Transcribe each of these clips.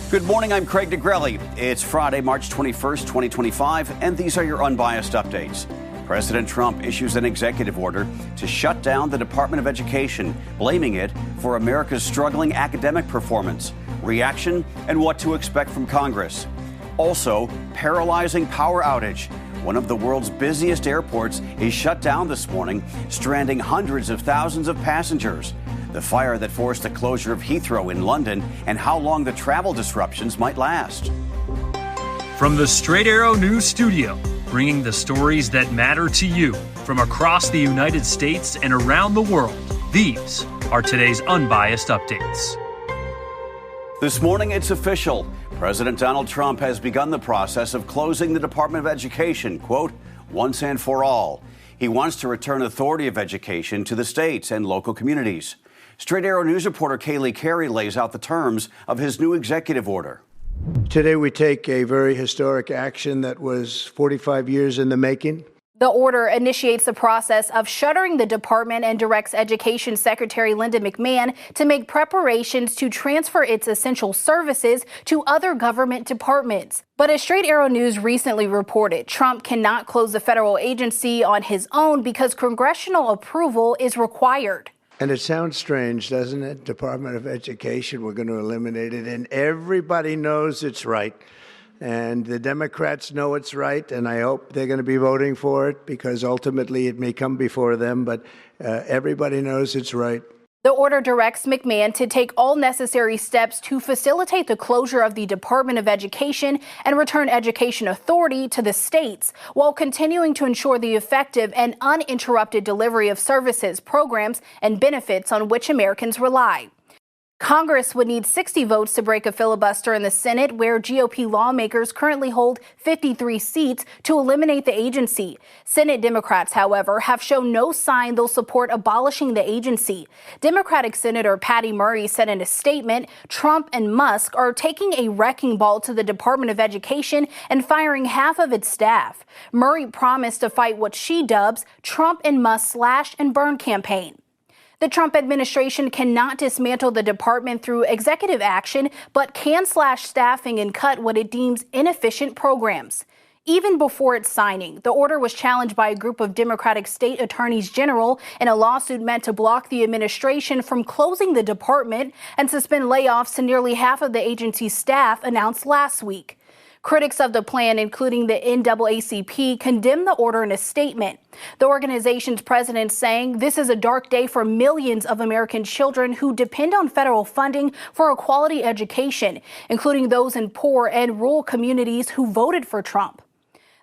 Good morning, I'm Craig DeGrelli. It's Friday, March 21st, 2025, and these are your unbiased updates. President Trump issues an executive order to shut down the Department of Education, blaming it for America's struggling academic performance, reaction, and what to expect from Congress. Also, paralyzing power outage. One of the world's busiest airports is shut down this morning, stranding hundreds of thousands of passengers. The fire that forced the closure of Heathrow in London and how long the travel disruptions might last. From the Straight Arrow News Studio, bringing the stories that matter to you from across the United States and around the world, these are today's Unbiased Updates. This morning, it's official. President Donald Trump has begun the process of closing the Department of Education, quote, once and for all. He wants to return authority of education to the states and local communities. Straight Arrow News reporter Kaylee Carey lays out the terms of his new executive order. Today we take a very historic action that was 45 years in the making. The order initiates the process of shuttering the department and directs Education Secretary Linda McMahon to make preparations to transfer its essential services to other government departments. But as Straight Arrow News recently reported, Trump cannot close the federal agency on his own because congressional approval is required. And it sounds strange, doesn't it? Department of Education, we're going to eliminate it. And everybody knows it's right. And the Democrats know it's right. And I hope they're going to be voting for it because ultimately it may come before them. But everybody knows it's right. The order directs McMahon to take all necessary steps to facilitate the closure of the Department of Education and return education authority to the states, while continuing to ensure the effective and uninterrupted delivery of services, programs, and benefits on which Americans rely. Congress would need 60 votes to break a filibuster in the Senate, where GOP lawmakers currently hold 53 seats to eliminate the agency. Senate Democrats, however, have shown no sign they'll support abolishing the agency. Democratic Senator Patty Murray said in a statement, Trump and Musk are taking a wrecking ball to the Department of Education and firing half of its staff. Murray promised to fight what she dubs Trump and Musk slash and burn campaign. The Trump administration cannot dismantle the department through executive action, but can slash staffing and cut what it deems inefficient programs. Even before its signing, the order was challenged by a group of Democratic state attorneys general in a lawsuit meant to block the administration from closing the department and suspend layoffs to nearly half of the agency's staff announced last week. Critics of the plan, including the NAACP, condemned the order in a statement. The organization's president saying this is a dark day for millions of American children who depend on federal funding for a quality education, including those in poor and rural communities who voted for Trump.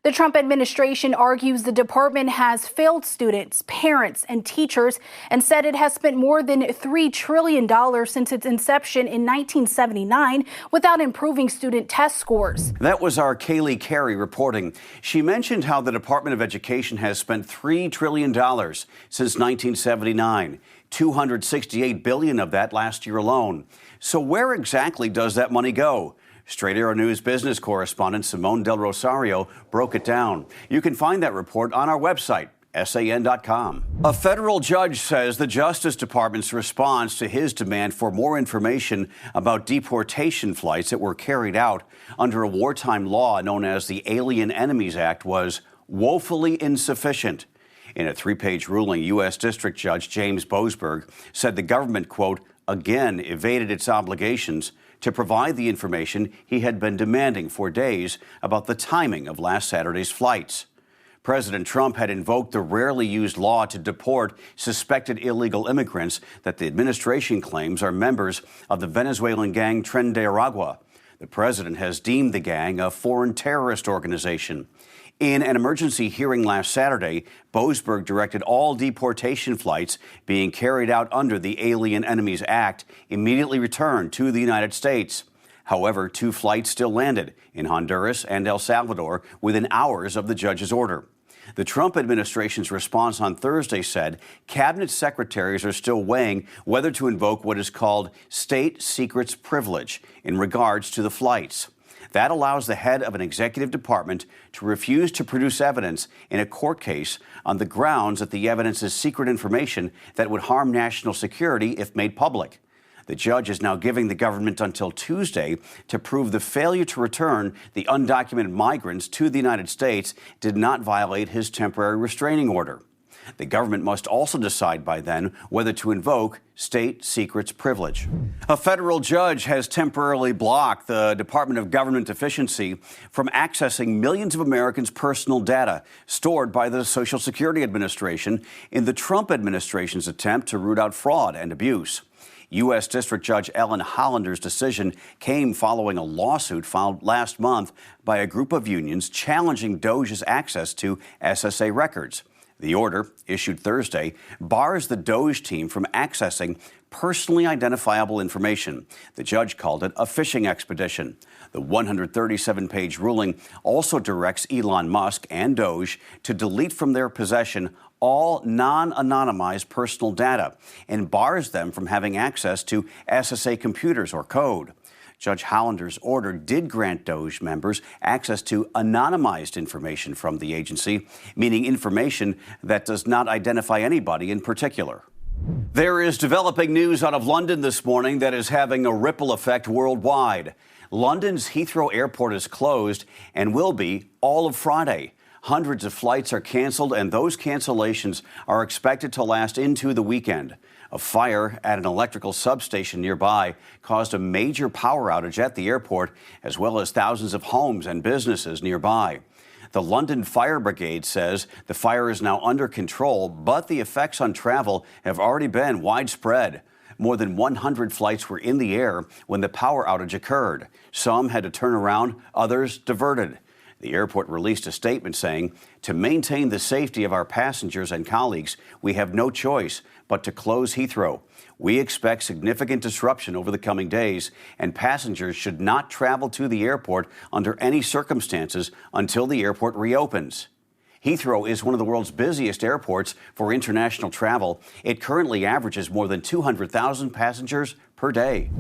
The Trump administration argues the department has failed students, parents, and teachers, and said it has spent more than $3 trillion since its inception in 1979 without improving student test scores. That was our Kaylee Carey reporting. She mentioned how the Department of Education has spent $3 trillion since 1979, $268 billion of that last year alone. So where exactly does that money go? Straight Arrow News business correspondent Simone Del Rosario broke it down. You can find that report on our website, san.com. A federal judge says the Justice Department's response to his demand for more information about deportation flights that were carried out under a wartime law known as the Alien Enemies Act was woefully insufficient. In a 3-page ruling, U.S. District Judge James Boasberg said the government, quote, again evaded its obligations to provide the information he had been demanding for days about the timing of last Saturday's flights. President Trump had invoked the rarely used law to deport suspected illegal immigrants that the administration claims are members of the Venezuelan gang Tren de Aragua. The president has deemed the gang a foreign terrorist organization. In an emergency hearing last Saturday, Boasberg directed all deportation flights being carried out under the Alien Enemies Act immediately returned to the United States. However, 2 flights still landed in Honduras and El Salvador within hours of the judge's order. The Trump administration's response on Thursday said cabinet secretaries are still weighing whether to invoke what is called state secrets privilege in regards to the flights. That allows the head of an executive department to refuse to produce evidence in a court case on the grounds that the evidence is secret information that would harm national security if made public. The judge is now giving the government until Tuesday to prove the failure to return the undocumented migrants to the United States did not violate his temporary restraining order. The government must also decide by then whether to invoke state secrets privilege. A federal judge has temporarily blocked the Department of Government Efficiency from accessing millions of Americans' personal data stored by the Social Security Administration in the Trump administration's attempt to root out fraud and abuse. U.S. District Judge Ellen Hollander's decision came following a lawsuit filed last month by a group of unions challenging DOJ's access to SSA records. The order, issued Thursday, bars the DOJ team from accessing personally identifiable information. The judge called it a fishing expedition. The 137-page ruling also directs Elon Musk and DOJ to delete from their possession all non-anonymized personal data and bars them from having access to SSA computers or code. Judge Hollander's order did grant DOJ members access to anonymized information from the agency, meaning information that does not identify anybody in particular. There is developing news out of London this morning that is having a ripple effect worldwide. London's Heathrow Airport is closed and will be all of Friday. Hundreds of flights are canceled, and those cancellations are expected to last into the weekend. A fire at an electrical substation nearby caused a major power outage at the airport, as well as thousands of homes and businesses nearby. The London Fire Brigade says the fire is now under control, but the effects on travel have already been widespread. More than 100 flights were in the air when the power outage occurred. Some had to turn around, others diverted. The airport released a statement saying, "To maintain the safety of our passengers and colleagues, we have no choice but to close Heathrow. We expect significant disruption over the coming days, and passengers should not travel to the airport under any circumstances until the airport reopens." Heathrow is one of the world's busiest airports for international travel. It currently averages more than 200,000 passengers per day.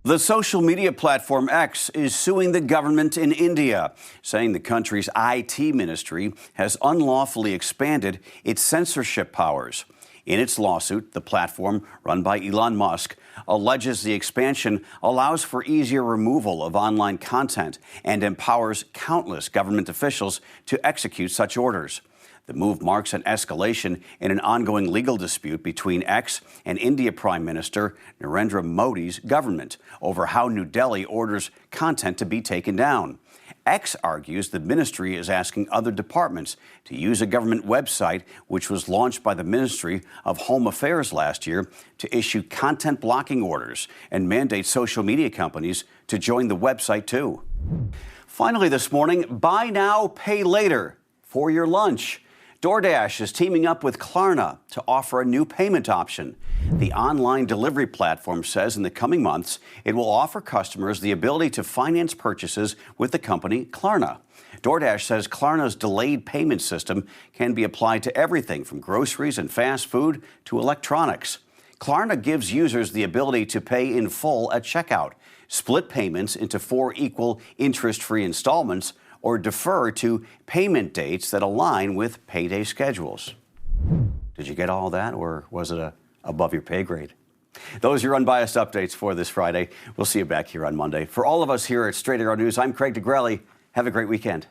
The social media platform X is suing the government in India, saying the country's IT ministry has unlawfully expanded its censorship powers. In its lawsuit, the platform, run by Elon Musk, alleges the expansion allows for easier removal of online content and empowers countless government officials to execute such orders. The move marks an escalation in an ongoing legal dispute between X and India Prime Minister Narendra Modi's government over how New Delhi orders content to be taken down. X argues the ministry is asking other departments to use a government website, which was launched by the Ministry of Home Affairs last year, to issue content blocking orders and mandate social media companies to join the website too. Finally this morning, buy now, pay later for your lunch. DoorDash is teaming up with Klarna to offer a new payment option. The online delivery platform says in the coming months, it will offer customers the ability to finance purchases with the company Klarna. DoorDash says Klarna's delayed payment system can be applied to everything from groceries and fast food to electronics. Klarna gives users the ability to pay in full at checkout, split payments into 4 equal interest-free installments, or defer to payment dates that align with payday schedules. Did you get all that, or was it above your pay grade? Those are your unbiased updates for this Friday. We'll see you back here on Monday. For all of us here at Straight Arrow News, I'm Craig DeGrelli. Have a great weekend.